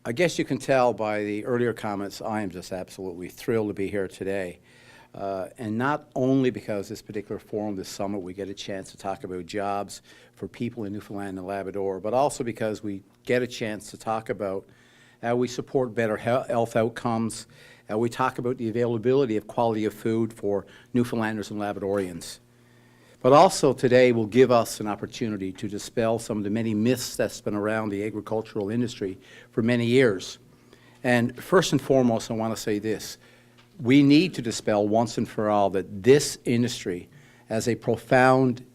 I guess you can tell by the earlier comments, I am just absolutely thrilled to be here today. And not only because this particular forum, this summit, we get a chance to talk about jobs for people in Newfoundland and Labrador, but also because we get a chance to talk about how we support better health outcomes, how we talk about the availability of quality of food for Newfoundlanders and Labradorians. But also today will give us an opportunity to dispel some of the many myths that's been around the agricultural industry for many years. And first and foremost, I want to say this. We need to dispel once and for all that this industry has a profound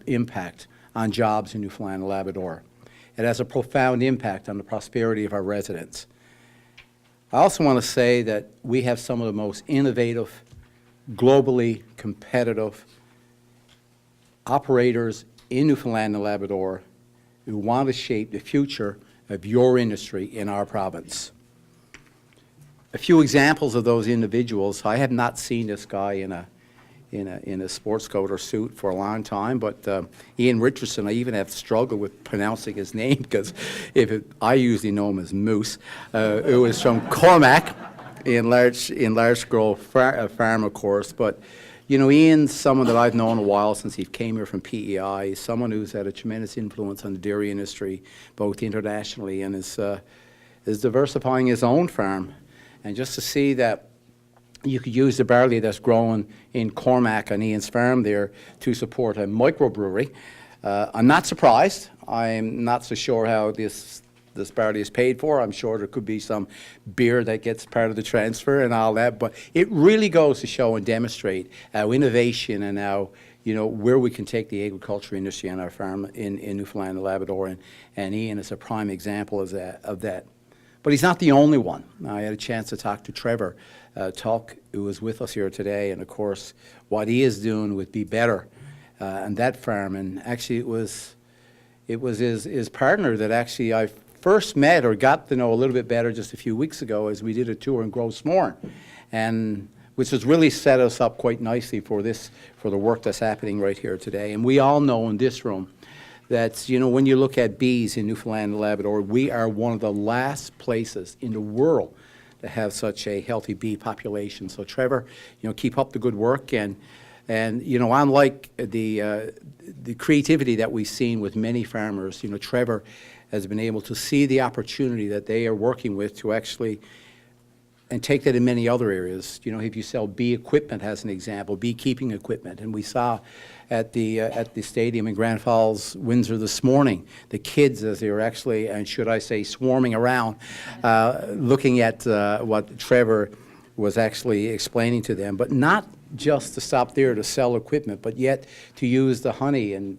impact on jobs in Newfoundland and Labrador. It has a profound impact on the prosperity of our residents. I also want to say that we have some of the most innovative, globally competitive operators in Newfoundland and Labrador who want to shape the future of your industry in our province. A few examples of those individuals. I have not seen this guy in a sports coat or suit for a long time, but Ian Richardson, I even have struggled with pronouncing his name because I usually know him as Moose, who is from Cormac in large scale farm, of course, but you know, Ian's someone that I've known a while since he came here from PEI. He's someone who's had a tremendous influence on the dairy industry, both internationally and is diversifying his own farm. And just to see that you could use the barley that's grown in Cormac on Ian's farm there to support a microbrewery, I'm not surprised. I'm not so sure how this barley is paid for. I'm sure there could be some beer that gets part of the transfer and all that, but it really goes to show and demonstrate our innovation and how, you know, where we can take the agriculture industry on our farm in Newfoundland and Labrador, and Ian is a prime example of that. But he's not the only one. I had a chance to talk to Trevor Tulk, who was with us here today, and of course, what he is doing with Be Better on that farm, and actually it was his partner that actually I first met or got to know a little bit better just a few weeks ago as we did a tour in Grossmorn, and which has really set us up quite nicely for the work that's happening right here today. And we all know in this room that, you know, when you look at bees in Newfoundland and Labrador, we are one of the last places in the world to have such a healthy bee population. So Trevor, you know, keep up the good work, and you know, unlike the creativity that we've seen with many farmers, you know, Trevor has been able to see the opportunity that they are working with to actually, and take that in many other areas. You know, if you sell bee equipment as an example, beekeeping equipment, and we saw at the stadium in Grand Falls, Windsor this morning, the kids as they were actually, and should I say, swarming around, looking at what Trevor was actually explaining to them, but not just to stop there to sell equipment, but yet to use the honey and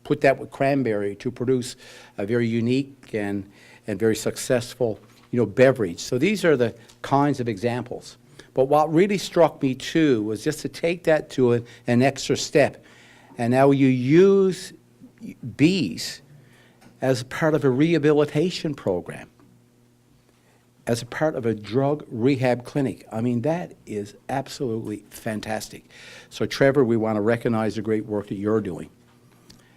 put that with cranberry to produce a very unique and very successful, you know, beverage. So these are the kinds of examples. But what really struck me too was just to take that to an extra step. And now you use bees as part of a rehabilitation program, as a part of a drug rehab clinic. I mean, that is absolutely fantastic. So Trevor, we want to recognize the great work that you're doing.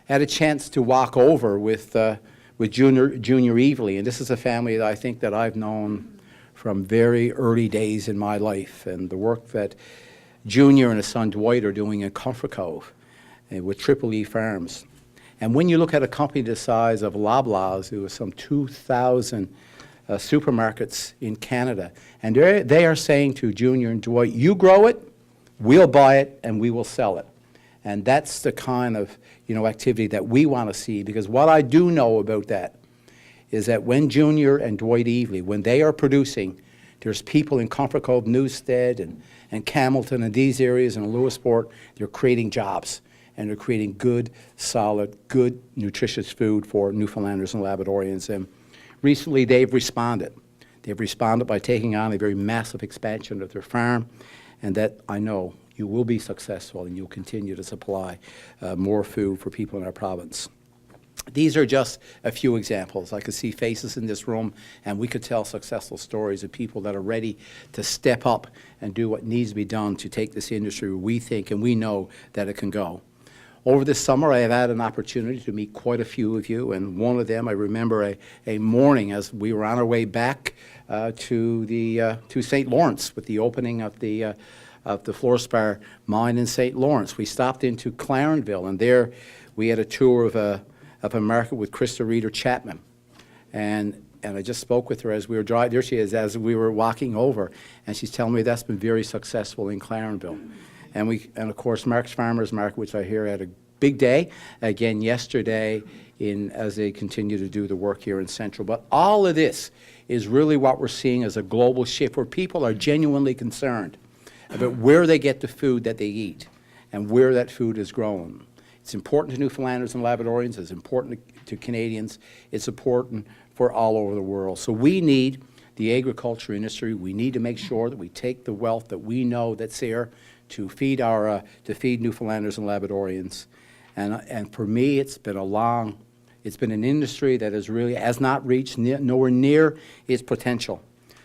I had a chance to walk over with Junior Evely, and this is a family that I think that I've known from very early days in my life, and the work that Junior and his son Dwight are doing in Comfort Cove with Triple E Farms. And when you look at a company the size of Loblaws, who has some 2,000 supermarkets in Canada, and they are saying to Junior and Dwight, you grow it, we'll buy it, and we will sell it. And that's the kind of, you know, activity that we want to see, because what I do know about that is that when Junior and Dwight Evely, when they are producing, there's people in Comfort Cove, Newstead, and Camelton, and these areas, and Lewisport, they're creating jobs, and they're creating good, solid, good, nutritious food for Newfoundlanders and Labradorians. And recently, they've responded. They've responded by taking on a very massive expansion of their farm, and that I know you will be successful, and you'll continue to supply more food for people in our province. These are just a few examples. I could see faces in this room, and we could tell successful stories of people that are ready to step up and do what needs to be done to take this industry where we think and we know that it can go. Over this summer, I have had an opportunity to meet quite a few of you, and one of them, I remember a morning as we were on our way back to St. Lawrence with the opening of the fluorspar mine in St. Lawrence. We stopped into Clarenville, and there we had a tour of a market with Krista Reeder Chapman. And I just spoke with her as we were driving. There she is, as we were walking over, and she's telling me that's been very successful in Clarenville. And of course, Mark's Farmers Market, which I hear had a big day again yesterday as they continue to do the work here in Central. But all of this is really what we're seeing as a global shift where people are genuinely concerned about where they get the food that they eat and where that food is grown. It's important to Newfoundlanders and Labradorians. It's important to Canadians. It's important for all over the world. So we need the agriculture industry. We need to make sure that we take the wealth that we know that's there to feed Newfoundlanders and Labradorians. And for me, it's been an industry that has not reached nowhere near its potential.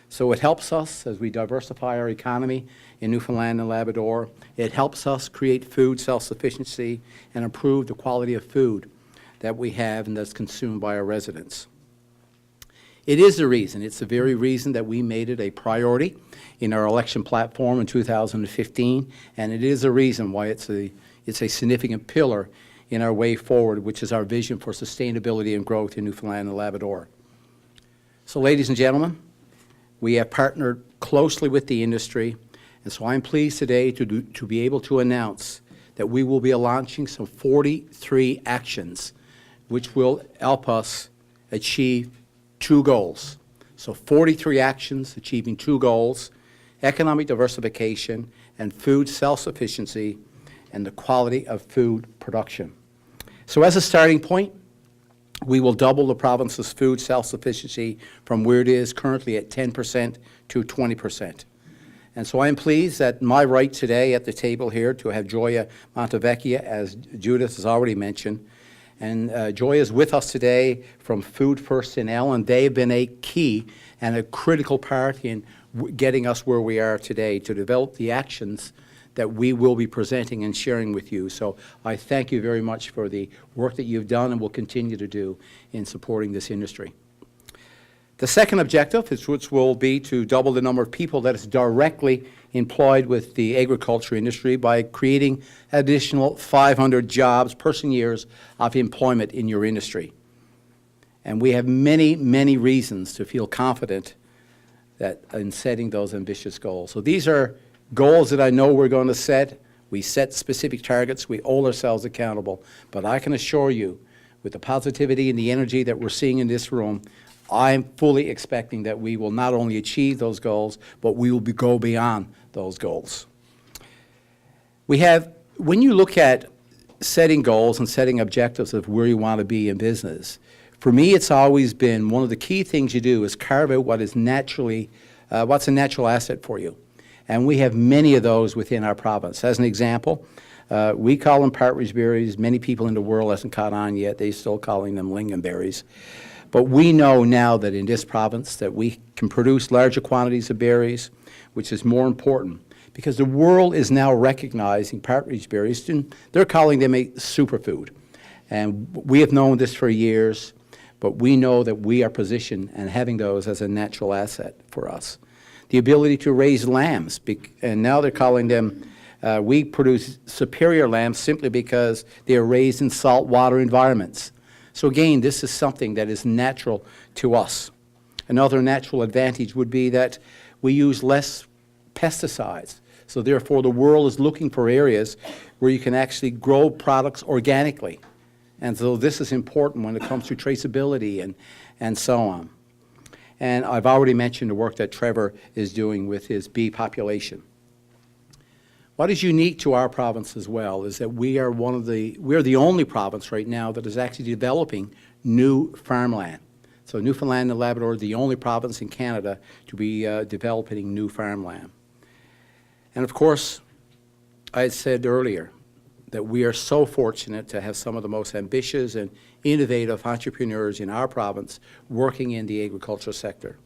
So it helps us as we diversify our economy in Newfoundland and Labrador. It helps us create food self-sufficiency and improve the quality of food that we have and that's consumed by our residents. It is the reason, it's the very reason that we made it a priority in our election platform in 2015, and it is a reason why it's a significant pillar in our way forward, which is our vision for sustainability and growth in Newfoundland and Labrador. So, ladies and gentlemen, we have partnered closely with the industry, and so I'm pleased today to be able to announce that we will be launching some 43 actions which will help us achieve 2 goals. So 43 actions achieving 2 goals: economic diversification and food self-sufficiency and the quality of food production. So as a starting point, we will double the province's food self-sufficiency from where it is currently at 10% to 20%. And so I'm pleased that my right today at the table here to have Joya Montevecchia, as Judith has already mentioned. And Joya is with us today from Food First NL, and they've been a key and a critical part in getting us where we are today to develop the actions that we will be presenting and sharing with you. So I thank you very much for the work that you've done and will continue to do in supporting this industry. The second objective, which will be to double the number of people that is directly employed with the agriculture industry by creating additional 500 jobs, person years of employment in your industry. And we have many, many reasons to feel confident that in setting those ambitious goals. So these are goals that I know we're going to set. We set specific targets. We hold ourselves accountable. But I can assure you, with the positivity and the energy that we're seeing in this room, I'm fully expecting that we will not only achieve those goals, but we will go beyond those goals. When you look at setting goals and setting objectives of where you want to be in business, for me it's always been one of the key things you do is carve out what's a natural asset for you. And we have many of those within our province. As an example, we call them partridge berries. Many people in the world hasn't caught on yet. They're still calling them lingonberries. But we know now that in this province that we can produce larger quantities of berries, which is more important because the world is now recognizing partridge berries. And they're calling them a superfood. And we have known this for years, but we know that we are positioned and having those as a natural asset for us. The ability to raise lambs, and now they're calling them, we produce superior lambs simply because they are raised in saltwater environments. So again, this is something that is natural to us. Another natural advantage would be that we use less pesticides. So therefore, the world is looking for areas where you can actually grow products organically. And so this is important when it comes to traceability and so on. And I've already mentioned the work that Trevor is doing with his bee population. What is unique to our province as well is that we are the only province right now that is actually developing new farmland. So Newfoundland and Labrador are the only province in Canada to be developing new farmland. And of course, I had said earlier that we are so fortunate to have some of the most ambitious and innovative entrepreneurs in our province working in the agricultural sector.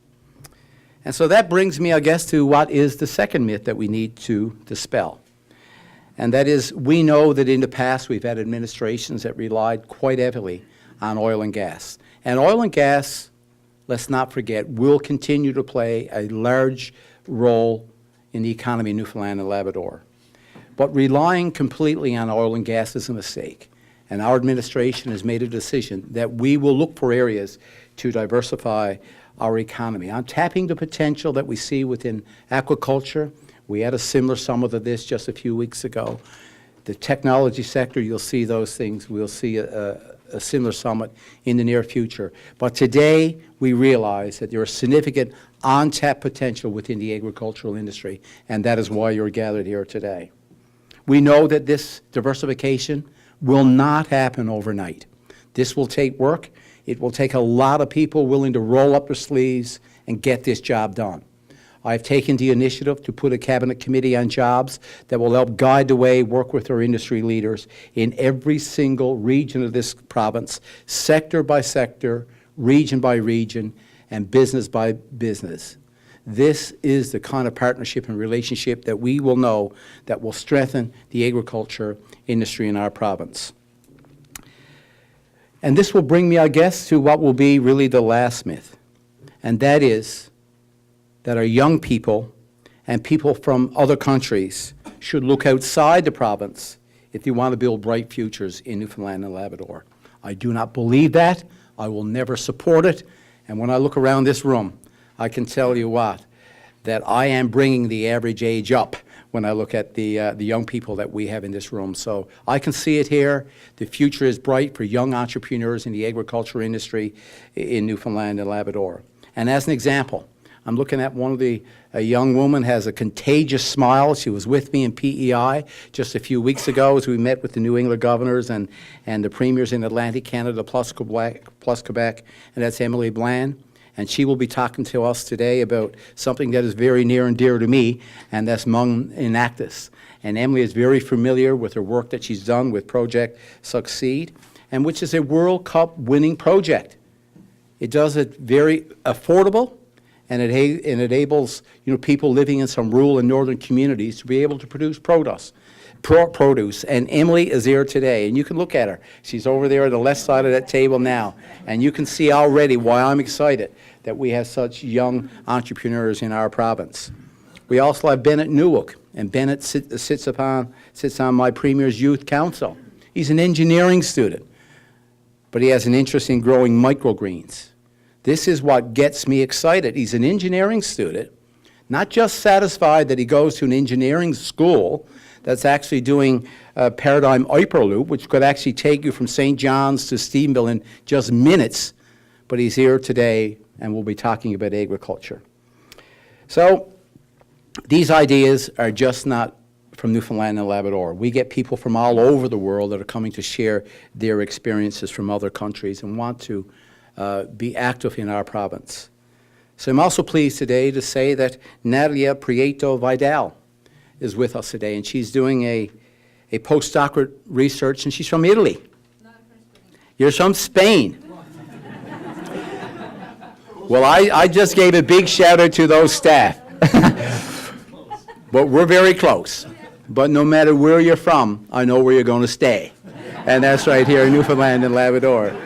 And so that brings me, I guess, to what is the second myth that we need to dispel. And that is, we know that in the past we've had administrations that relied quite heavily on oil and gas. And oil and gas, let's not forget, will continue to play a large role in the economy of Newfoundland and Labrador. But relying completely on oil and gas is a mistake. And our administration has made a decision that we will look for areas to diversify our economy. On tapping the potential that we see within aquaculture, we had a similar summit of this just a few weeks ago. The technology sector, you'll see those things. We'll see a similar summit in the near future. But today, we realize that there is significant untapped potential within the agricultural industry, and that is why you're gathered here today. We know that this diversification will not happen overnight. This will take work. It will take a lot of people willing to roll up their sleeves and get this job done. I've taken the initiative to put a cabinet committee on jobs that will help guide the way, work with our industry leaders in every single region of this province, sector by sector, region by region, and business by business. This is the kind of partnership and relationship that we will know that will strengthen the agriculture industry in our province. And this will bring me, I guess, to what will be really the last myth, and that is that our young people and people from other countries should look outside the province if they want to build bright futures in Newfoundland and Labrador. I do not believe that. I will never support it. And when I look around this room, I can tell you what, that I am bringing the average age up when I look at the young people that we have in this room. So I can see it here. The future is bright for young entrepreneurs in the agriculture industry in Newfoundland and Labrador. And as an example, I'm looking at a young woman has a contagious smile. She was with me in PEI just a few weeks ago as we met with the New England governors and the premiers in Atlantic Canada plus Quebec, and that's Emily Bland. And she will be talking to us today about something that is very near and dear to me, and that's Hmong Enactus. And Emily is very familiar with her work that she's done with Project Succeed, and which is a World Cup winning project. It does it very affordable, and it enables people living in some rural and northern communities to be able to produce produce. And Emily is here today, and you can look at her. She's over there on the left side of that table now, and you can see already why I'm excited that we have such young entrepreneurs in our province. We also have Bennett Newhook, and Bennett sits on my Premier's Youth Council. He's an engineering student, but he has an interest in growing microgreens. This is what gets me excited. He's an engineering student, not just satisfied that he goes to an engineering school that's actually doing a Paradigm Hyperloop, which could actually take you from St. John's to Stephenville in just minutes, but he's here today and we'll be talking about agriculture. So these ideas are just not from Newfoundland and Labrador. We get people from all over the world that are coming to share their experiences from other countries and want to be active in our province. So I'm also pleased today to say that Natalia Prieto Vidal is with us today, and she's doing a postdoctorate research, and she's from Italy. Not from Spain. You're from Spain. Well, I just gave a big shout out to those staff. But we're very close. But no matter where you're from, I know where you're going to stay. And that's right here in Newfoundland and Labrador.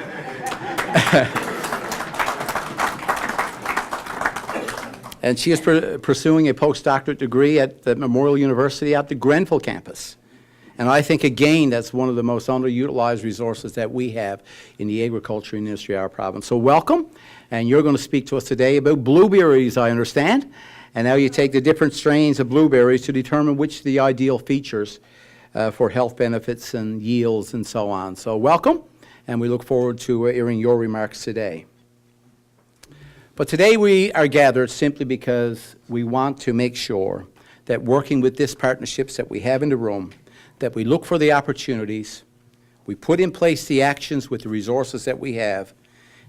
And she is pursuing a postdoctorate degree at the Memorial University at the Grenville campus. And I think, again, that's one of the most underutilized resources that we have in the agriculture industry of our province. So welcome, and you're going to speak to us today about blueberries, I understand. And now you take the different strains of blueberries to determine which are the ideal features for health benefits and yields and so on. So welcome, and we look forward to hearing your remarks today. But today we are gathered simply because we want to make sure that working with these partnerships that we have in the room, that we look for the opportunities, we put in place the actions with the resources that we have,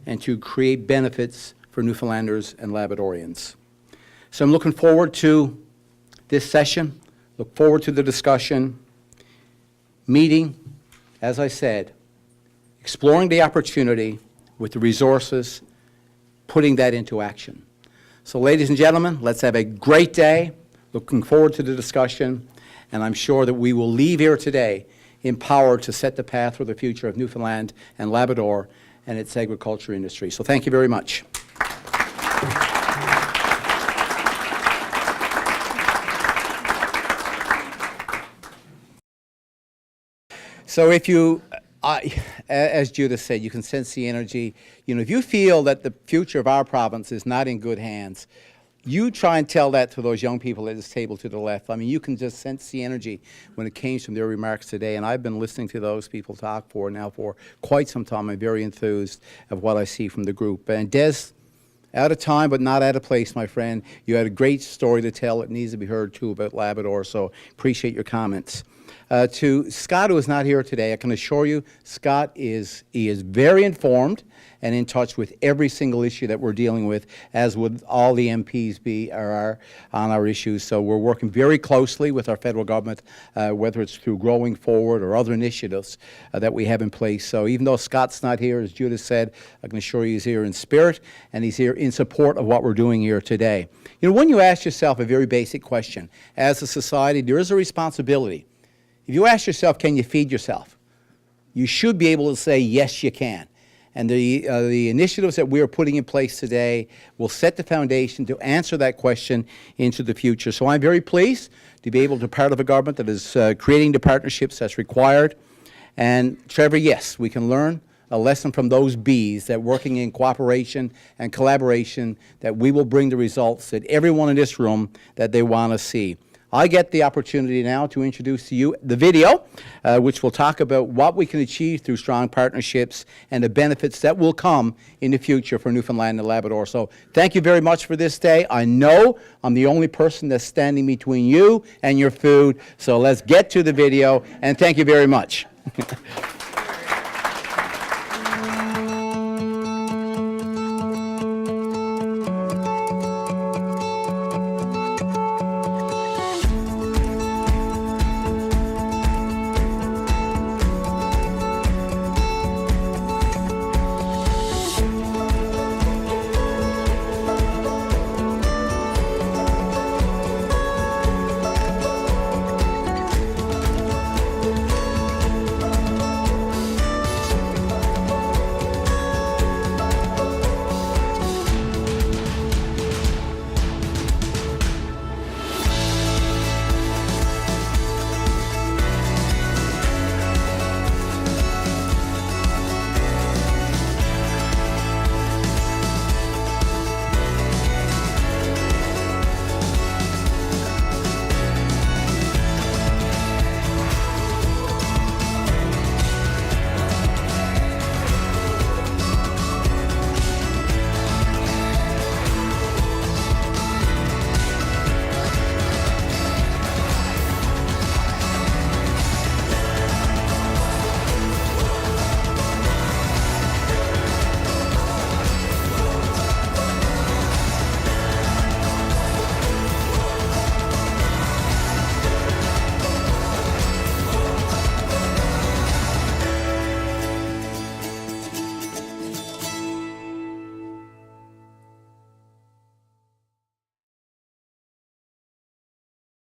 and to create benefits for Newfoundlanders and Labradorians. So I'm looking forward to this session, look forward to the discussion, meeting, as I said, exploring the opportunity with the resources, putting that into action. So ladies and gentlemen, let's have a great day. Looking forward to the discussion. and I'm sure that we will leave here today empowered to set the path for the future of Newfoundland and Labrador and its agriculture industry. So thank you very much. So if you, as Judith said, you can sense the energy. You know, if you feel that the future of our province is not in good hands, you try and tell that to those young people at this table to the left. I mean, you can just sense the energy when it came from their remarks today. And I've been listening to those people talk for quite some time. I'm very enthused of what I see from the group. And Des, out of time, but not out of place, my friend. You had a great story to tell. It needs to be heard, too, about Labrador, so appreciate your comments. To Scott, who is not here today, I can assure you, Scott is very informed and in touch with every single issue that we're dealing with, as would all the MPs on our issues. So we're working very closely with our federal government, whether it's through Growing Forward or other initiatives that we have in place. So even though Scott's not here, as Judith said, I can assure you he's here in spirit, and he's here in support of what we're doing here today. You know, when you ask yourself a very basic question, as a society, there is a responsibility. If you ask yourself, can you feed yourself? You should be able to say, yes, you can. And the initiatives that we are putting in place today will set the foundation to answer that question into the future. So I'm very pleased to be able to be part of a government that is creating the partnerships that's required. And Trevor, yes, we can learn a lesson from those Bs, that working in cooperation and collaboration, that we will bring the results that everyone in this room that they want to see. I get the opportunity now to introduce to you the video, which will talk about what we can achieve through strong partnerships and the benefits that will come in the future for Newfoundland and Labrador. So thank you very much for this day. I know I'm the only person that's standing between you and your food, so let's get to the video, and thank you very much.